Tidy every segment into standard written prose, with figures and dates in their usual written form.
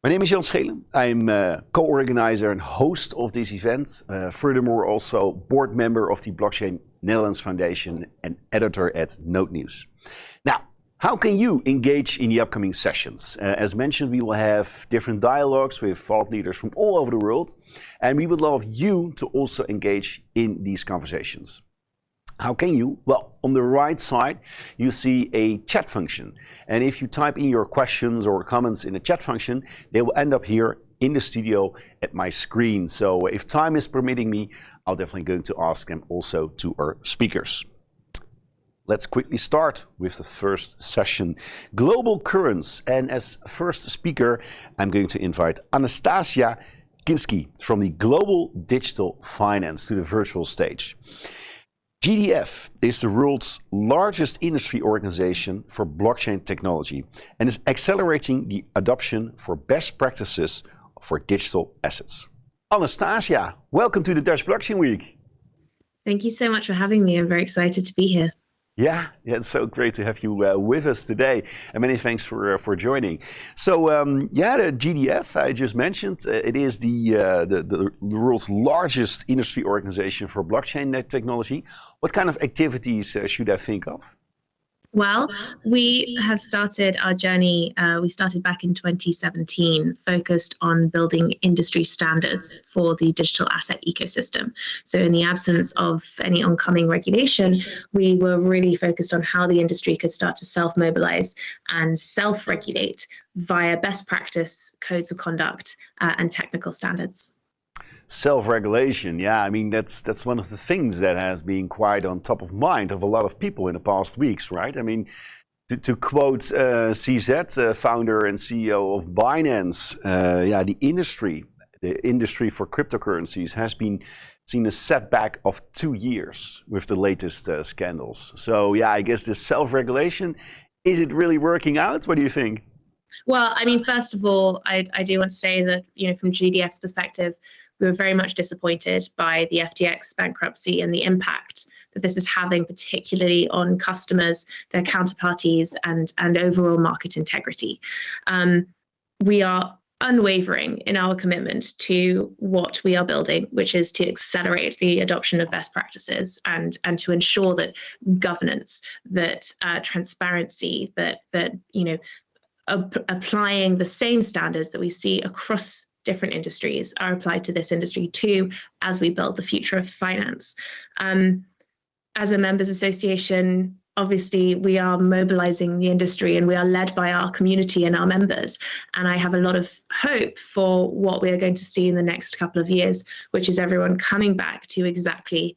My name is Jan Schelen. I'm a co-organizer and host of this event. Furthermore, also board member of the Blockchain Netherlands Foundation and editor at Node News. Now, how can you engage in the upcoming sessions? As mentioned, we will have different dialogues with thought leaders from all over the world, and we would love you to also engage in these conversations. How can you? Well, on the right side, you see a chat function. And if you type in your questions or comments in the chat function, they will end up here in the studio at my screen. So if time is permitting me, I'm definitely going to ask them also to our speakers. Let's quickly start with the first session, Global Currents. And as first speaker, I'm going to invite Anastasia Kinsky from the Global Digital Finance to the virtual stage. GDF is the world's largest industry organization for blockchain technology and is accelerating the adoption for best practices for digital assets. Anastasia, welcome to the Dutch Blockchain Week. Thank you so much for having me. I'm very excited to be here. Yeah, it's so great to have you with us today, and many thanks for joining. So, the GDF I just mentioned, it is the world's largest industry organization for blockchain technology. What kind of activities should I think of? Well, we have started our journey, we started back in 2017, focused on building industry standards for the digital asset ecosystem. So in the absence of any oncoming regulation, we were really focused on how the industry could start to self-mobilize and self-regulate via best practice, codes of conduct, and technical standards. Self-regulation, yeah, I mean, that's one of the things that has been quite on top of mind of a lot of people in the past weeks, right? I mean, to quote CZ, founder and CEO of Binance, the industry for cryptocurrencies has been seen a setback of 2 years with the latest scandals. So, yeah, I guess this self-regulation, is it really working out? What do you think? Well, I mean, first of all, I do want to say that, from GDF's perspective, we were very much disappointed by the FTX bankruptcy and the impact that this is having, particularly on customers, their counterparties, and overall market integrity. We are unwavering in our commitment to what we are building, which is to accelerate the adoption of best practices and to ensure that governance, that transparency, that applying the same standards that we see across different industries are applied to this industry too, as we build the future of finance. As a members association, obviously we are mobilizing the industry and we are led by our community and our members. And I have a lot of hope for what we are going to see in the next couple of years, which is everyone coming back to exactly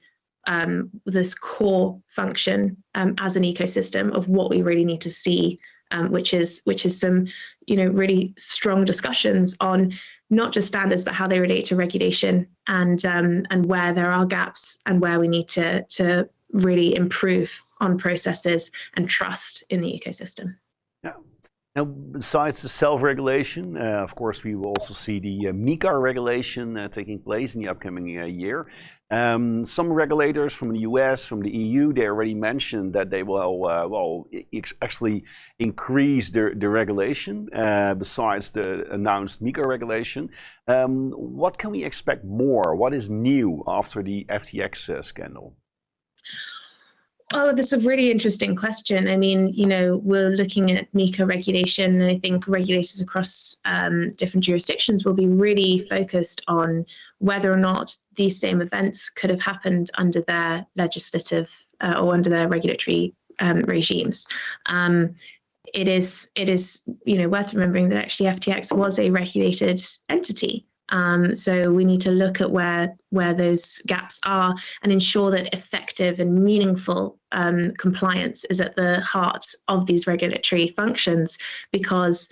this core function as an ecosystem of what we really need to see, which is some really strong discussions on not just standards, but how they relate to regulation and where there are gaps and where we need to really improve on processes and trust in the ecosystem. Yeah. Now, besides the self-regulation, of course, we will also see the MiCA regulation taking place in the upcoming year. Some regulators from the US, from the EU, they already mentioned that they will actually increase the regulation besides the announced MiCA regulation. What can we expect more? What is new after the FTX scandal? Oh, that's a really interesting question. I mean, we're looking at MiCA regulation, and I think regulators across different jurisdictions will be really focused on whether or not these same events could have happened under their legislative or under their regulatory regimes. It is worth remembering that actually FTX was a regulated entity. So we need to look at where those gaps are and ensure that effective and meaningful compliance is at the heart of these regulatory functions, because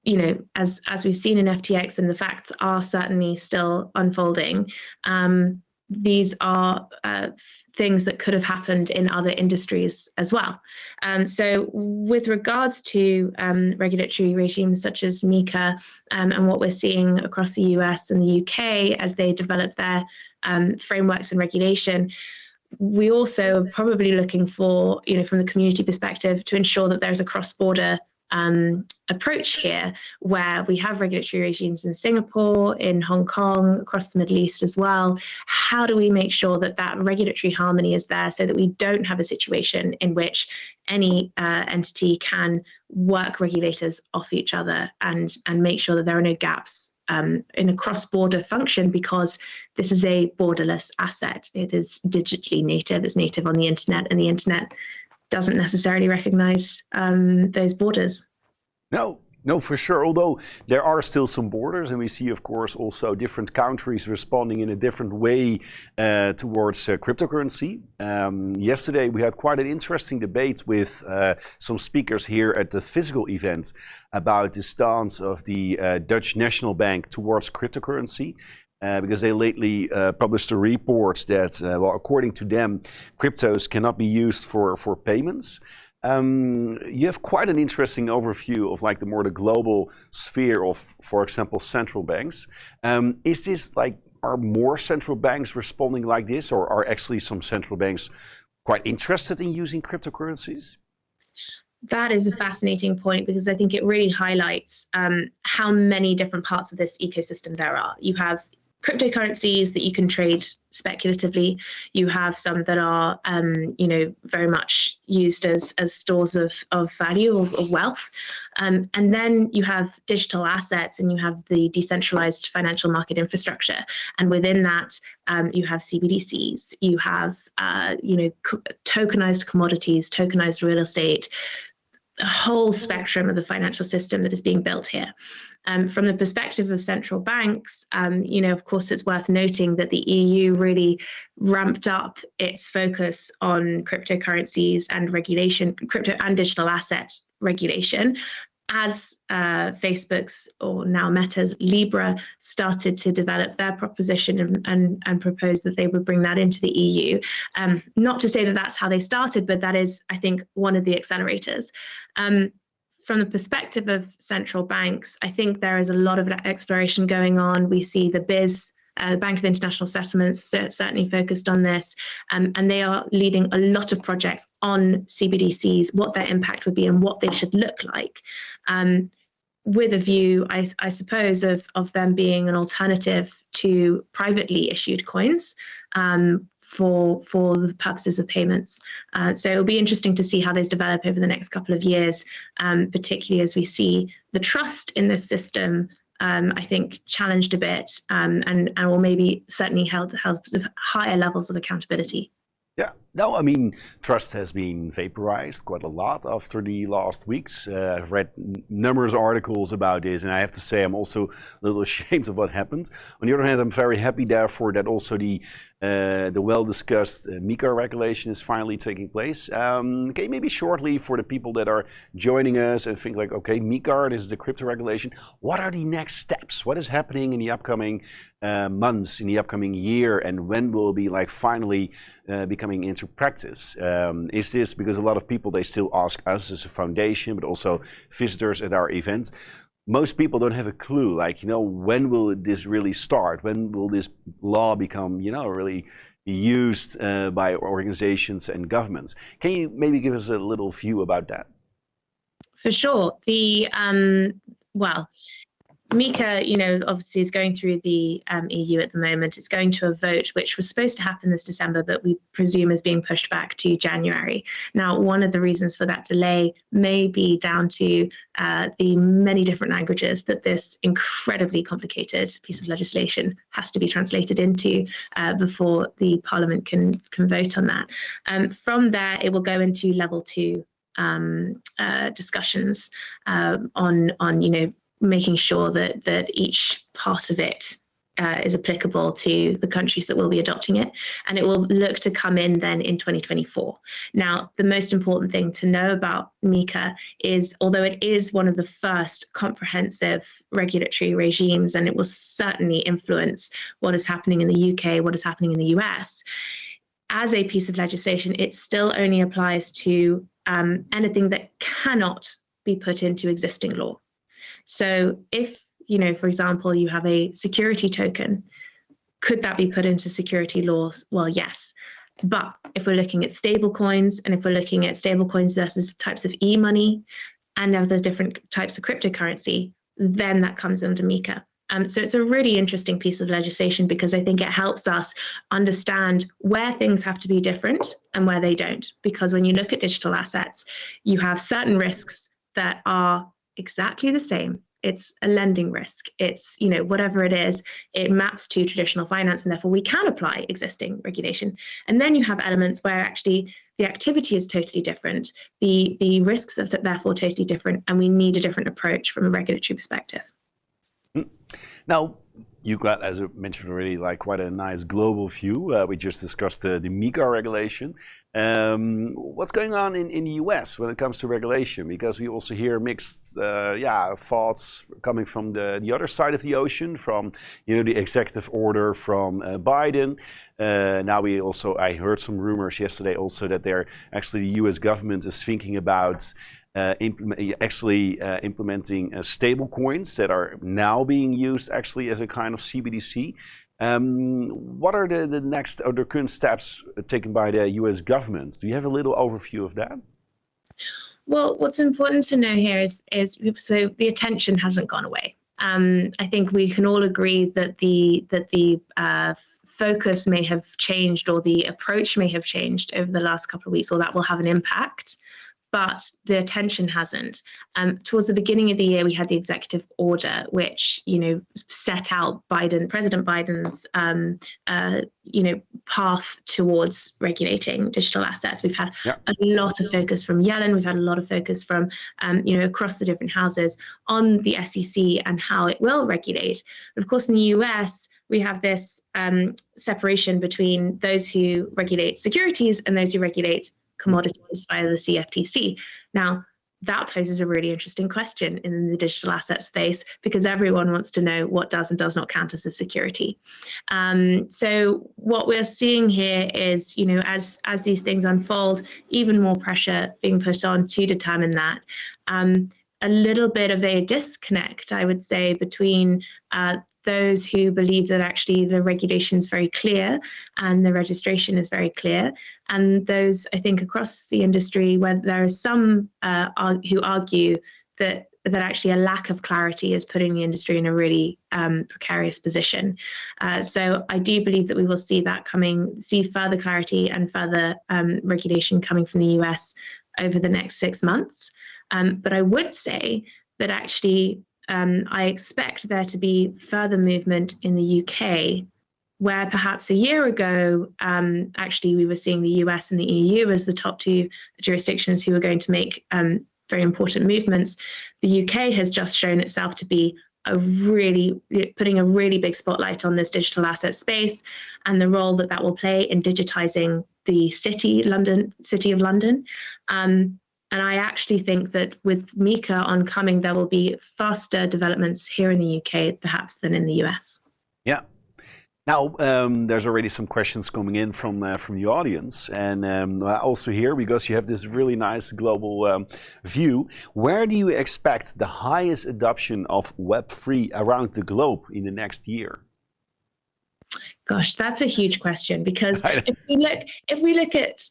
as we've seen in FTX, and the facts are certainly still unfolding, these are things that could have happened in other industries as well. So with regards to regulatory regimes such as MiCA and what we're seeing across the US and the UK as they develop their frameworks and regulation, we also are probably looking for, from the community perspective, to ensure that there's a cross-border approach here, where we have regulatory regimes in Singapore, in Hong Kong, across the Middle East as well. How do we make sure that that regulatory harmony is there so that we don't have a situation in which any entity can work regulators off each other and make sure that there are no gaps in a cross-border function, because this is a borderless asset. It is digitally native, it's native on the internet, and the internet doesn't necessarily recognize those borders. No, for sure. Although there are still some borders, and we see, of course, also different countries responding in a different way towards cryptocurrency. Yesterday, we had quite an interesting debate with some speakers here at the physical event about the stance of the Dutch National Bank towards cryptocurrency. Because they lately published a report that, well, according to them, cryptos cannot be used for payments. You have quite an interesting overview of like the global sphere of, for example, central banks. Is this like, are more central banks responding like this, or are actually some central banks quite interested in using cryptocurrencies? That is a fascinating point, because I think it really highlights how many different parts of this ecosystem there are. You have cryptocurrencies that you can trade speculatively. You have some that are, very much used as stores of value or wealth. And then you have digital assets, and you have the decentralized financial market infrastructure. And within that, you have CBDCs, you have, tokenized commodities, tokenized real estate, a whole spectrum of the financial system that is being built here. From the perspective of central banks, of course, it's worth noting that the EU really ramped up its focus on cryptocurrencies and regulation, crypto and digital asset regulation, as Facebook's, or now Meta's, Libra started to develop their proposition and propose that they would bring that into the EU. Not to say that that's how they started, but that is, I think, one of the accelerators. From the perspective of central banks, I think there is a lot of exploration going on. We see the BIS, the Bank of International Settlements, certainly focused on this, and they are leading a lot of projects on CBDCs, what their impact would be and what they should look like, with a view, I suppose, of them being an alternative to privately issued coins for the purposes of payments. So it'll be interesting to see how those develop over the next couple of years, particularly as we see the trust in this system, I think, challenged a bit, and will maybe certainly held to higher levels of accountability. Yeah, no, I mean, trust has been vaporized quite a lot after the last weeks. I've read numerous articles about this, and I have to say I'm also a little ashamed of what happened. On the other hand, I'm very happy, therefore, that also the well-discussed MiCA regulation is finally taking place. Can you maybe shortly, for the people that are joining us and think like, okay, MiCA, this is the crypto regulation, what are the next steps? What is happening in the upcoming months, in the upcoming year, and when will it be like finally becoming into practice? Is this because a lot of people, they still ask us as a foundation, but also visitors at our event. Most people don't have a clue, like, when will this really start? When will this law become, really be used by organizations and governments? Can you maybe give us a little view about that? For sure. MiCA, obviously is going through the EU at the moment. It's going to a vote which was supposed to happen this December, but we presume is being pushed back to January. Now, one of the reasons for that delay may be down to the many different languages that this incredibly complicated piece of legislation has to be translated into before the Parliament can vote on that. From there, it will go into level 2 discussions on making sure that each part of it is applicable to the countries that will be adopting it, and it will look to come in then in 2024. Now, the most important thing to know about MiCA is, although it is one of the first comprehensive regulatory regimes, and it will certainly influence what is happening in the UK, what is happening in the US, as a piece of legislation, it still only applies to anything that cannot be put into existing law. So if, for example, you have a security token, could that be put into security laws? Well, yes. But if we're looking at stable coins, and if we're looking at stable coins versus types of e-money, and now there's different types of cryptocurrency, then that comes under MiCA. So it's a really interesting piece of legislation because I think it helps us understand where things have to be different and where they don't. Because when you look at digital assets, you have certain risks that are exactly the same. It's a lending risk. It's, whatever it is, it maps to traditional finance, and therefore we can apply existing regulation. And then you have elements where actually the activity is totally different. The risks are therefore totally different, and we need a different approach from a regulatory perspective. Now, you got, as I mentioned already, like quite a nice global view. We just discussed the MiCA regulation. What's going on in the US when it comes to regulation? Because we also hear mixed thoughts coming from the other side of the ocean, from the executive order from Biden. Now I heard some rumors yesterday also that the US government is thinking about implementing stable coins that are now being used actually as a kind of CBDC. What are the next or the current steps taken by the US government? Do you have a little overview of that? Well, what's important to know here is so the attention hasn't gone away. I think we can all agree that the focus may have changed, or the approach may have changed over the last couple of weeks, or that will have an impact. But the attention hasn't. Towards the beginning of the year, we had the executive order, which set out President Biden's path towards regulating digital assets. We've had a lot of focus from Yellen. We've had a lot of focus from across the different houses on the SEC and how it will regulate. But of course, in the US, we have this separation between those who regulate securities and those who regulate commodities via the CFTC. Now, that poses a really interesting question in the digital asset space because everyone wants to know what does and does not count as a security. So what we're seeing here is, as these things unfold, even more pressure being put on to determine that. A little bit of a disconnect, I would say, between those who believe that actually the regulation is very clear and the registration is very clear, and those, I think, across the industry where there is some who argue that actually a lack of clarity is putting the industry in a really precarious position. So I do believe that we will see further clarity and further regulation coming from the US over the next 6 months. But I would say that actually I expect there to be further movement in the UK, where perhaps a year ago, actually we were seeing the US and the EU as the top two jurisdictions who were going to make very important movements. The UK has just shown itself to be putting a really big spotlight on this digital asset space and the role that will play in digitizing the city of London. And I actually think that with MiCA oncoming, there will be faster developments here in the UK, perhaps, than in the US. Yeah. Now, there's already some questions coming in from the audience. And also here, because you have this really nice global view, where do you expect the highest adoption of Web3 around the globe in the next year? Gosh, that's a huge question, because if we look at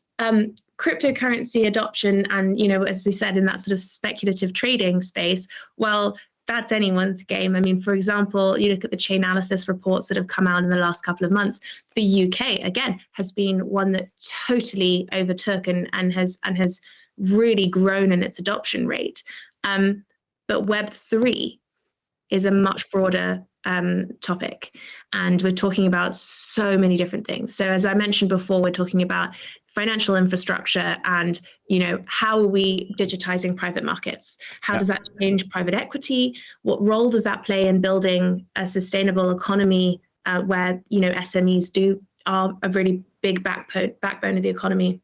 cryptocurrency adoption and, as we said, in that sort of speculative trading space, well, that's anyone's game. I mean, for example, you look at the Chainalysis reports that have come out in the last couple of months. The UK, again, has been one that totally overtook and has really grown in its adoption rate. But Web3 is a much broader topic, and we're talking about so many different things. So as I mentioned before, we're talking about financial infrastructure and, how are we digitizing private markets? How does that change private equity? What role does that play in building a sustainable economy where, SMEs are a really big backbone of the economy?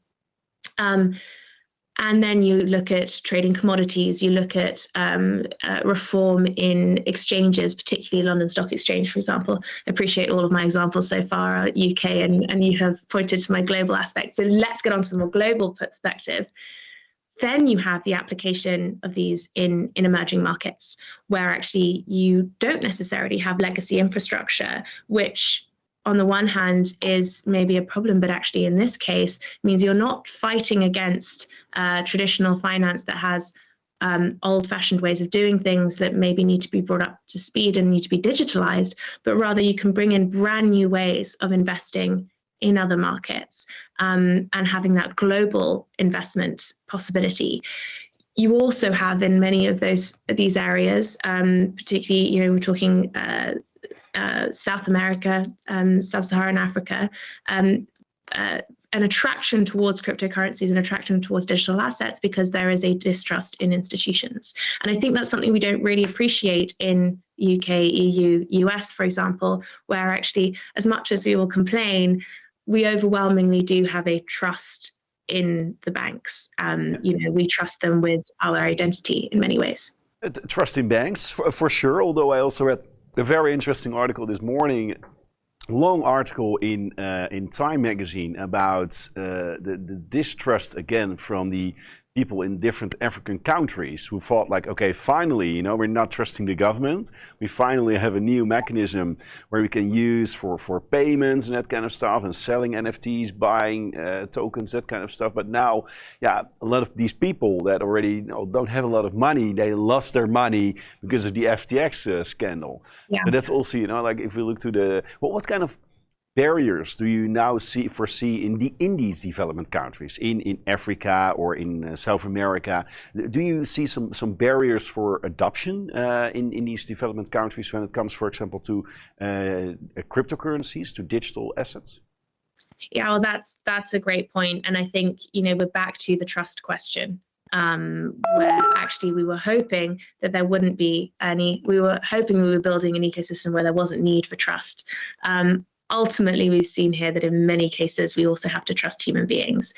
And then you look at trading commodities, you look at reform in exchanges, particularly London Stock Exchange, for example. I appreciate all of my examples so far are UK, and you have pointed to my global aspect. So let's get on to the more global perspective. Then you have the application of these in emerging markets, where actually you don't necessarily have legacy infrastructure, which on the one hand is maybe a problem, but actually in this case means you're not fighting against traditional finance that has old-fashioned ways of doing things that maybe need to be brought up to speed and need to be digitalized, but rather you can bring in brand new ways of investing in other markets, and having that global investment possibility. You also have in many of these areas, particularly, we're talking South America, Sub-Saharan Africa, an attraction towards cryptocurrencies, an attraction towards digital assets, because there is a distrust in institutions. And I think that's something we don't really appreciate in UK, EU, US, for example, where actually, as much as we will complain, we overwhelmingly do have a trust in the banks. We trust them with our identity in many ways. Trust in banks, for sure, although I also read a very interesting article this morning, long article in Time magazine about the distrust again from the people in different African countries who thought like, okay, finally, we're not trusting the government. We finally have a new mechanism where we can use for payments and that kind of stuff, and selling NFTs, buying tokens, that kind of stuff. But now, a lot of these people that already don't have a lot of money, they lost their money because of the FTX scandal. Yeah. But that's also, like if we look to what kind of barriers do you now foresee in these development countries, in Africa or in South America? Do you see some barriers for adoption in these development countries when it comes, for example, to cryptocurrencies, to digital assets? Yeah, well, that's a great point. And I think, we're back to the trust question, where actually we were hoping that there wouldn't be any, we were hoping we were building an ecosystem where there wasn't need for trust. Ultimately, we've seen here that in many cases, we also have to trust human beings.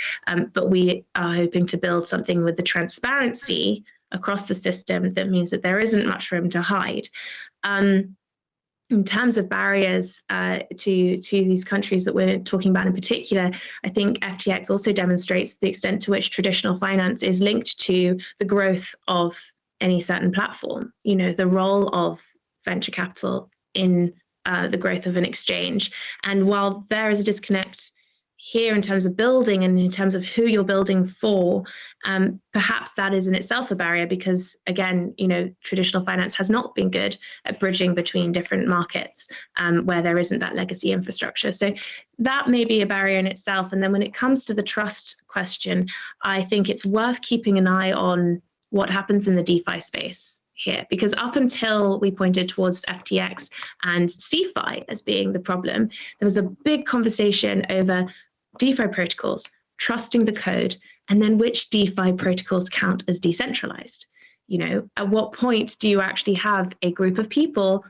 But we are hoping to build something with the transparency across the system that means that there isn't much room to hide. In terms of barriers to these countries that we're talking about in particular, I think FTX also demonstrates the extent to which traditional finance is linked to the growth of any certain platform. The role of venture capital in the growth of an exchange. And while there is a disconnect here in terms of building and in terms of who you're building for, perhaps that is in itself a barrier because, again, traditional finance has not been good at bridging between different markets where there isn't that legacy infrastructure. So that may be a barrier in itself. And then when it comes to the trust question, I think it's worth keeping an eye on what happens in the DeFi space here, because up until we pointed towards FTX and CeFi as being the problem, there was a big conversation over DeFi protocols, trusting the code, and then which DeFi protocols count as decentralized. At what point do you actually have a group of people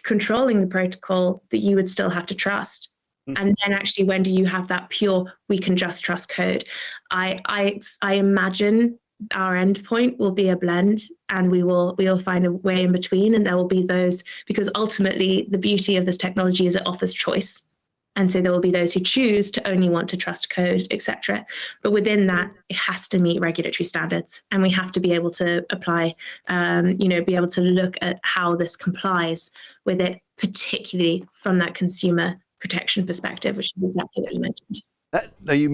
controlling the protocol that you would still have to trust? And then actually, when do you have that pure, we can just trust code? I imagine our endpoint will be a blend, and we'll find a way in between, and there will be those, because ultimately the beauty of this technology is it offers choice, and so there will be those who choose to only want to trust code, etc. But within that, it has to meet regulatory standards, and we have to be able to apply, be able to look at how this complies with it, particularly from that consumer protection perspective, which is exactly what you mentioned. Now you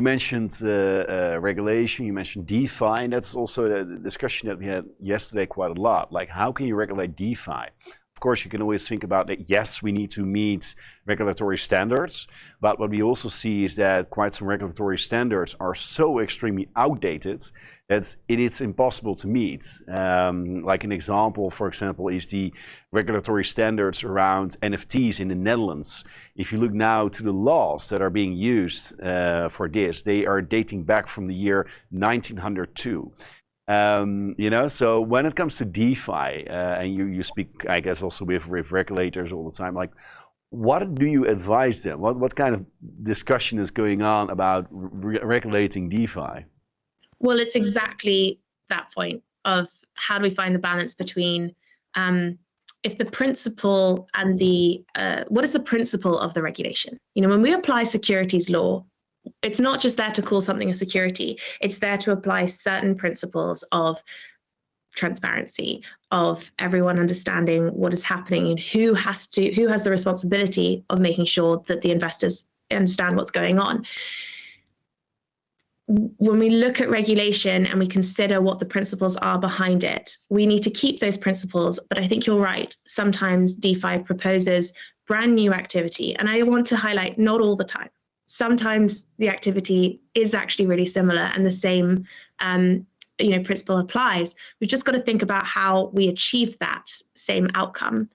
mentioned regulation, you mentioned DeFi, and that's also the discussion that we had yesterday quite a lot. Like, how can you regulate DeFi? Of course, you can always think about that, yes, we need to meet regulatory standards, but what we also see is that quite some regulatory standards are so extremely outdated that it is impossible to meet. Like an example, for example, is the regulatory standards around NFTs in the Netherlands. If you look now to the laws that are being used for this, they are dating back from the year 1902. So when it comes to DeFi, and you speak, I guess, also with regulators all the time, like, what do you advise them? What kind of discussion is going on about regulating DeFi? Well, it's exactly that point of how do we find the balance between if the principle and what is the principle of the regulation? When we apply securities law, it's not just there to call something a security. It's there to apply certain principles of transparency, of everyone understanding what is happening and who has the responsibility of making sure that the investors understand what's going on. when we look at regulation and we consider what the principles are behind it, we need to keep those principles. But I think you're right. Sometimes DeFi proposes brand new activity. And I want to highlight, not all the time. Sometimes the activity is actually really similar and the same principle applies. We've just got to think about how we achieve that same outcome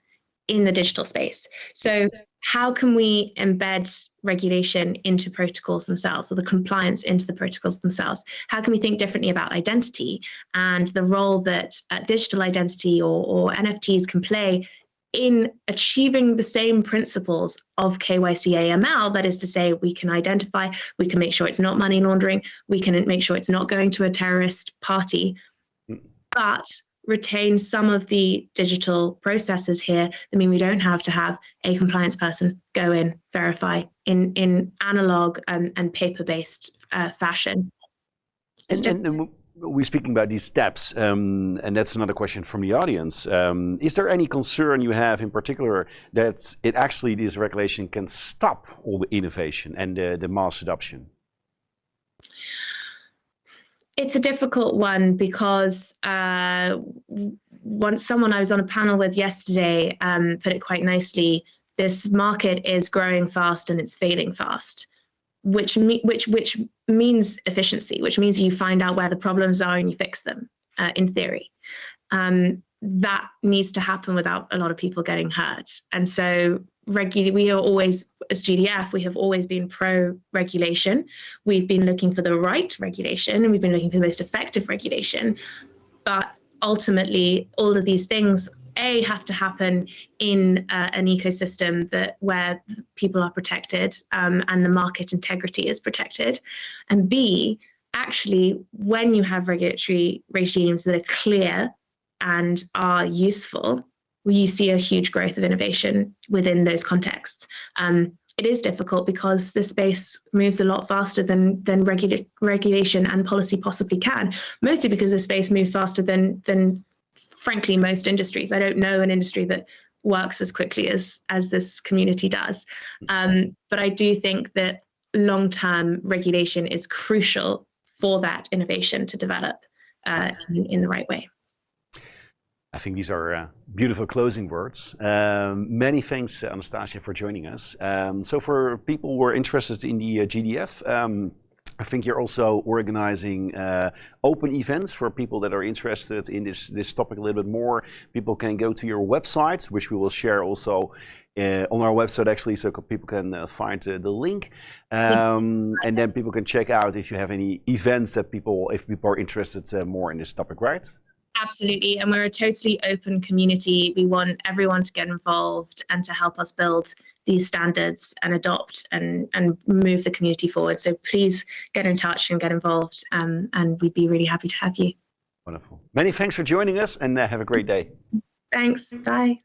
in the digital space. So how can we embed regulation into protocols themselves, or the compliance into the protocols themselves? How can we think differently about identity and the role that digital identity or NFTs can play in achieving the same principles of KYC AML? That is to say, we can identify, we can make sure it's not money laundering, we can make sure it's not going to a terrorist party, but retain some of the digital processes here. I mean, we don't have to have a compliance person go in, verify in analog and paper-based fashion. And we're speaking about these steps, and that's another question from the audience. Is there any concern you have in particular that this regulation can stop all the innovation and the mass adoption? It's a difficult one because someone I was on a panel with yesterday put it quite nicely. This market is growing fast and it's fading fast, which means efficiency, which means you find out where the problems are and you fix them, in theory. That needs to happen without a lot of people getting hurt. And so we are always, as GDF, we have always been pro-regulation. We've been looking for the right regulation and we've been looking for the most effective regulation. But ultimately, all of these things, A, have to happen in an ecosystem where people are protected and the market integrity is protected. And B, actually, when you have regulatory regimes that are clear and are useful, you see a huge growth of innovation within those contexts. It is difficult because the space moves a lot faster than regulation and policy possibly can, mostly because the space moves faster than frankly, most industries. I don't know an industry that works as quickly as this community does. But I do think that long-term regulation is crucial for that innovation to develop in the right way. I think these are beautiful closing words. Many thanks, Anastasia, for joining us. So for people who are interested in the GDF, I think you're also organizing open events for people that are interested in this topic a little bit more. People can go to your website, which we will share also on our website actually, so people can find the link. And then people can check out if you have any events that if people are interested more in this topic, right? Absolutely, and we're a totally open community. We want everyone to get involved and to help us build these standards and adopt and move the community forward. So please get in touch and get involved, and we'd be really happy to have you. Wonderful. Many thanks for joining us, and have a great day. Thanks. Bye.